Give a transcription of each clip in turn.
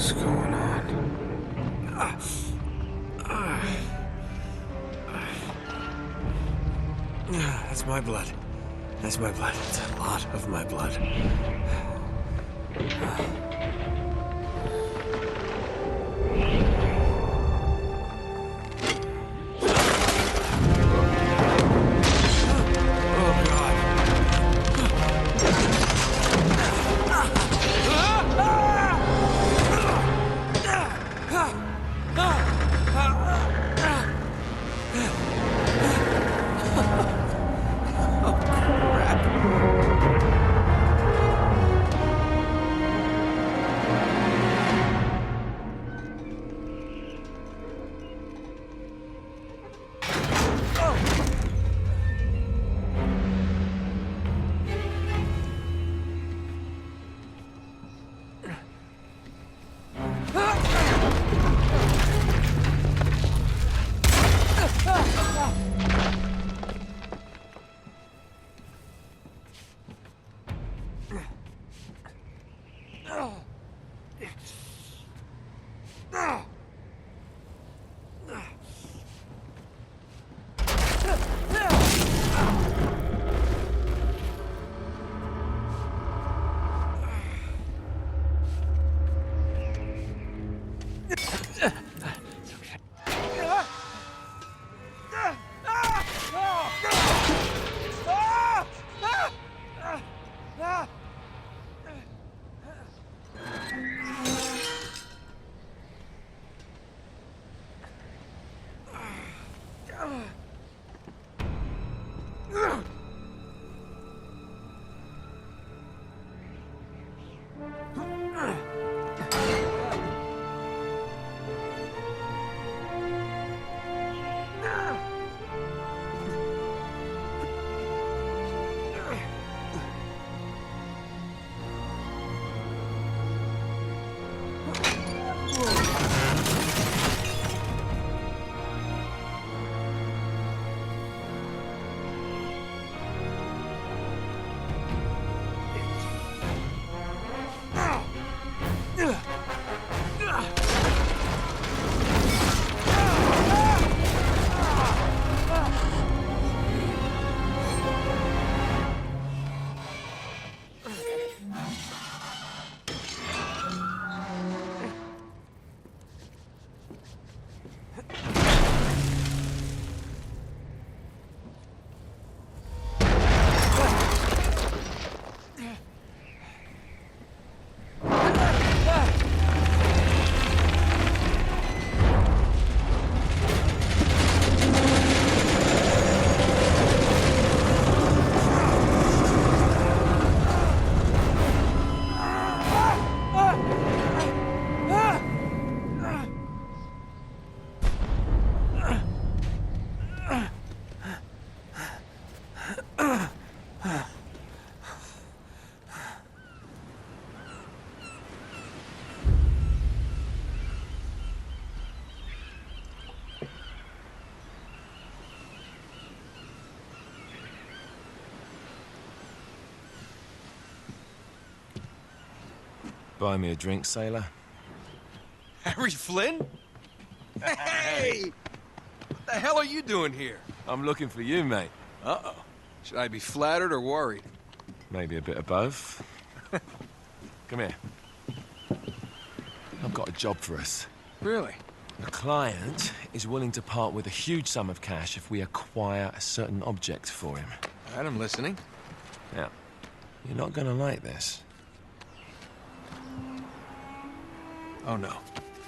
What's going on? That's my blood. That's my blood. It's a lot of my blood. Buy me a drink, sailor. Harry Flynn? Hey! What the hell are you doing here? I'm looking for you, mate. Uh-oh. Should I be flattered or worried? Maybe a bit of both. Come here. I've got a job for us. Really? The client is willing to part with a huge sum of cash if we acquire a certain object for him. All right, I'm listening. Now, you're not gonna like this. Oh, no.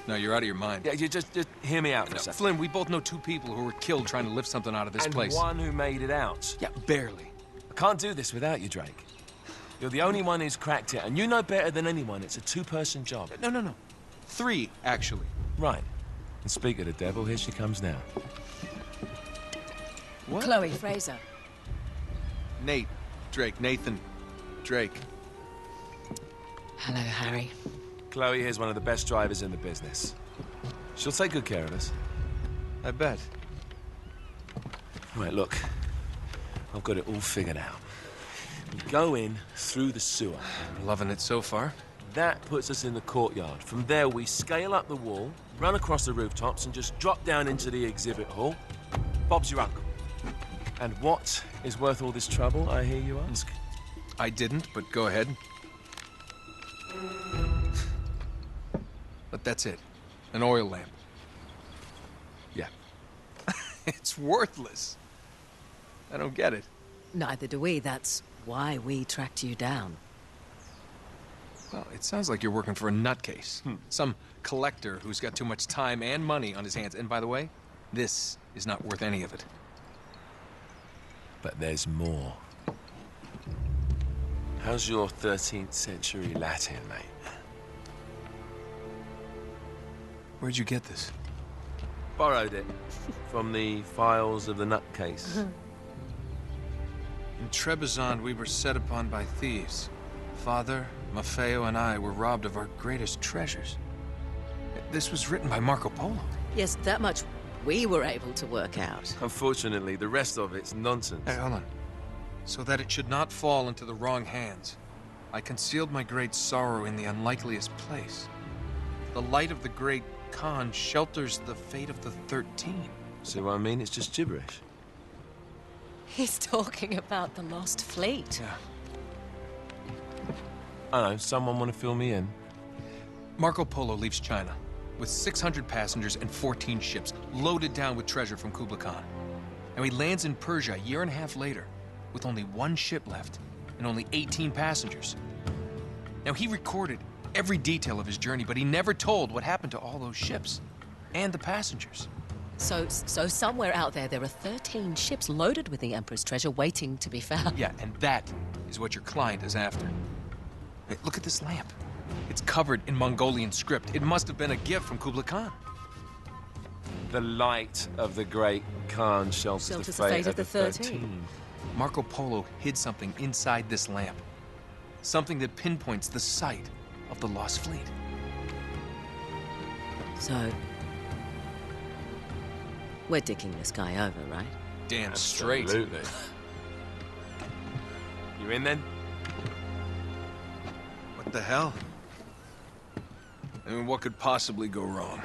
No, you're out of your mind. Yeah, you just hear me out for a No, second. Flynn, we both know two people who were killed trying to lift something out of this place. And one who made it out. Yeah, barely. I can't do this without you, Drake. You're the only one who's cracked it, and you know better than anyone it's a two-person job. No. Three, actually. Right. And speak of the devil, here she comes now. What? Chloe Fraser. Nate. Drake. Nathan. Drake. Hello, Harry. Chloe here's one of the best drivers in the business. She'll take good care of us. I bet. Right, look. I've got it all figured out. We go in through the sewer. I'm loving it so far. That puts us in the courtyard. From there, we scale up the wall, run across the rooftops, and just drop down into the exhibit hall. Bob's your uncle. And what is worth all this trouble, I hear you ask? I didn't, but go ahead. But that's it. An oil lamp. Yeah. It's worthless. I don't get it. Neither do we. That's why we tracked you down. Well, it sounds like you're working for a nutcase. Some collector who's got too much time and money on his hands. And by the way, this is not worth any of it. But there's more. How's your 13th century Latin, mate? Where'd you get this? Borrowed it from the files of the nutcase. In Trebizond, we were set upon by thieves. Father, Maffeo, and I were robbed of our greatest treasures. This was written by Marco Polo. Yes, that much we were able to work out. Unfortunately, the rest of it's nonsense. Hey, hold on. So that it should not fall into the wrong hands, I concealed my great sorrow in the unlikeliest place. The light of the great Khan shelters the fate of the 13. See what I mean? It's just gibberish. He's talking about the Lost Fleet. Yeah. I know, someone want to fill me in? Marco Polo leaves China with 600 passengers and 14 ships, loaded down with treasure from Kublai Khan. And he lands in Persia a year and a half later, with only one ship left and only 18 passengers. Now, he recorded every detail of his journey, but he never told what happened to all those ships and the passengers. So somewhere out there are 13 ships loaded with the Emperor's treasure waiting to be found. Yeah, and that is what your client is after. Hey, look at this lamp. It's covered in Mongolian script. It must have been a gift from Kublai Khan. The light of the great Khan shelters the fate of the 13. Marco Polo hid something inside this lamp. Something that pinpoints the site of the Lost Fleet. So, we're dicking this guy over, right? Damn straight. Absolutely. You in then? What the hell? I mean, what could possibly go wrong?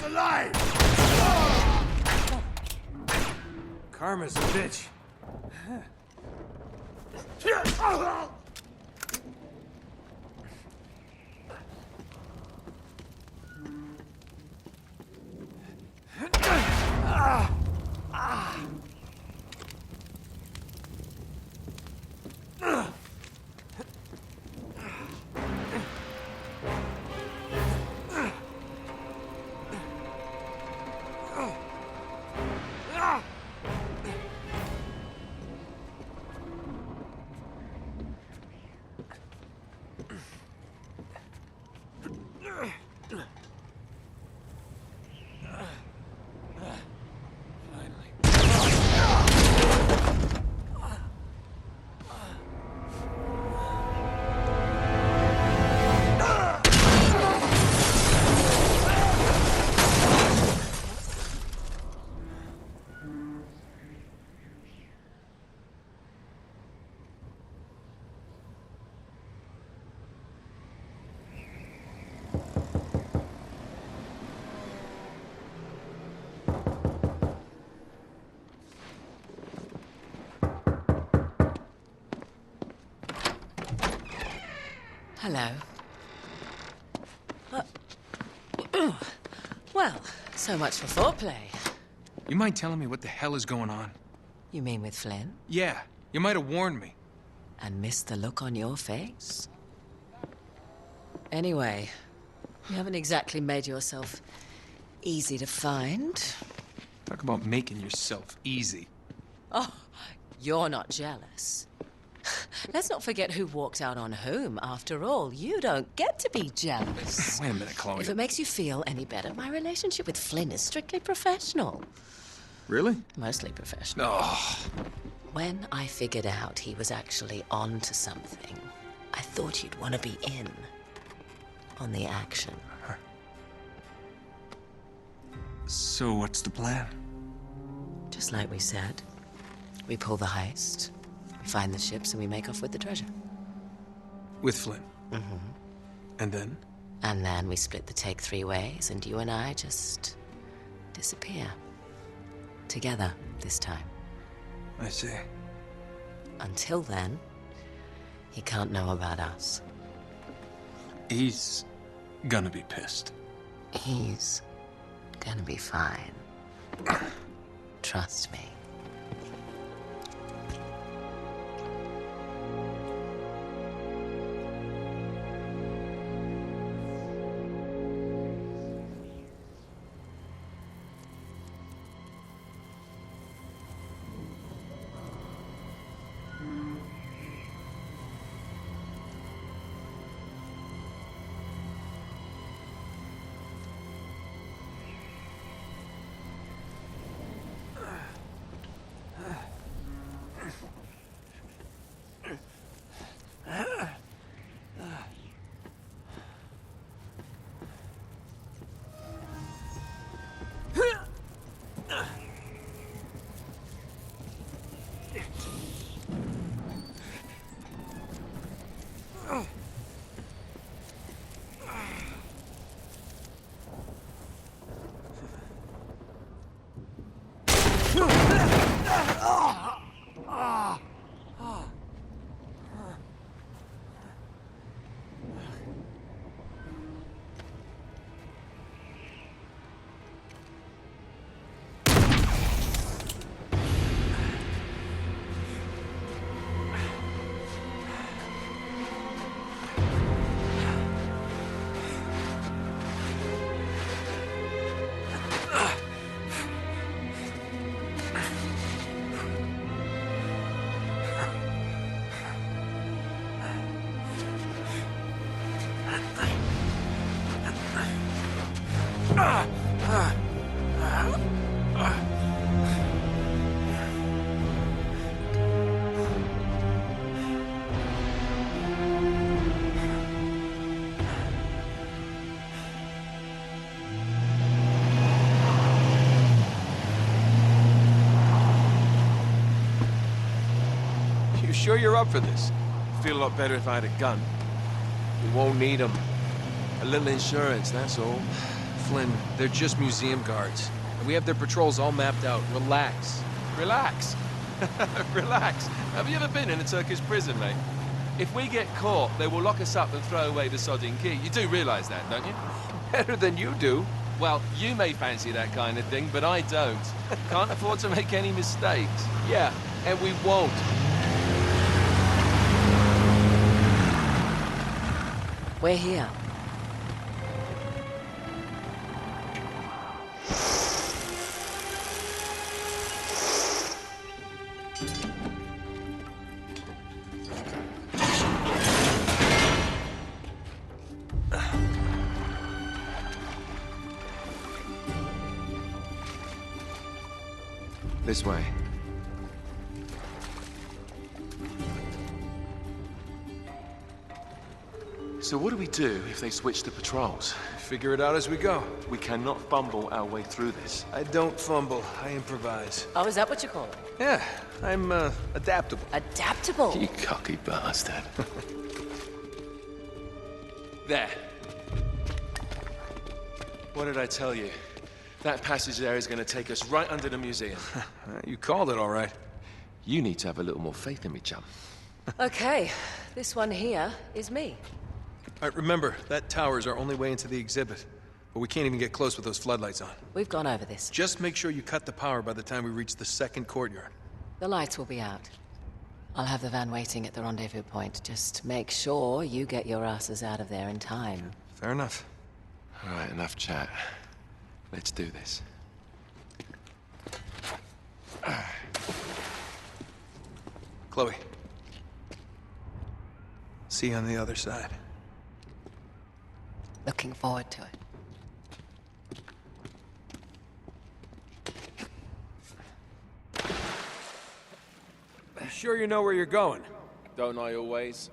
Alive! Karma's a bitch. Hello. Well, so much for foreplay. You mind telling me what the hell is going on? You mean with Flynn? Yeah, you might have warned me. And missed the look on your face? Anyway, you haven't exactly made yourself easy to find. Talk about making yourself easy. Oh, you're not jealous. Let's not forget who walked out on whom. After all, you don't get to be jealous. Wait a minute, Chloe. If it makes you feel any better, my relationship with Flynn is strictly professional. Really? Mostly professional. Oh. When I figured out he was actually on to something, I thought you'd want to be in on the action. So what's the plan? Just like we said. We pull the heist, we find the ships, and we make off with the treasure. With Flynn? Mm-hmm. And then? And then we split the take 3 ways, and you and I just disappear. Together, this time. I see. Until then, he can't know about us. He's gonna be pissed. He's gonna be fine. Trust me. Sure you're up for this? Feel a lot better if I had a gun. We won't need them. A little insurance, that's all. Flynn, they're just museum guards. And we have their patrols all mapped out. Relax. Relax. Relax. Have you ever been in a Turkish prison, mate? If we get caught, they will lock us up and throw away the sodding key. You do realize that, don't you? Better than you do. Well, you may fancy that kind of thing, but I don't. Can't afford to make any mistakes. Yeah, and we won't. We're here. This way. So what do we do if they switch the patrols? Figure it out as we go. We cannot fumble our way through this. I don't fumble, I improvise. Oh, is that what you call it? Yeah, I'm, adaptable. Adaptable. You cocky bastard. There. What did I tell you? That passage there is going to take us right under the museum. You called it all right. You need to have a little more faith in me, chum. Okay, this one here is me. All right, remember, that tower is our only way into the exhibit. But we can't even get close with those floodlights on. We've gone over this. Just make sure you cut the power by the time we reach the second courtyard. The lights will be out. I'll have the van waiting at the rendezvous point. Just make sure you get your asses out of there in time. Fair enough. All right, enough chat. Let's do this. Chloe. See you on the other side. Looking forward to it. You sure you know where you're going? Don't I always?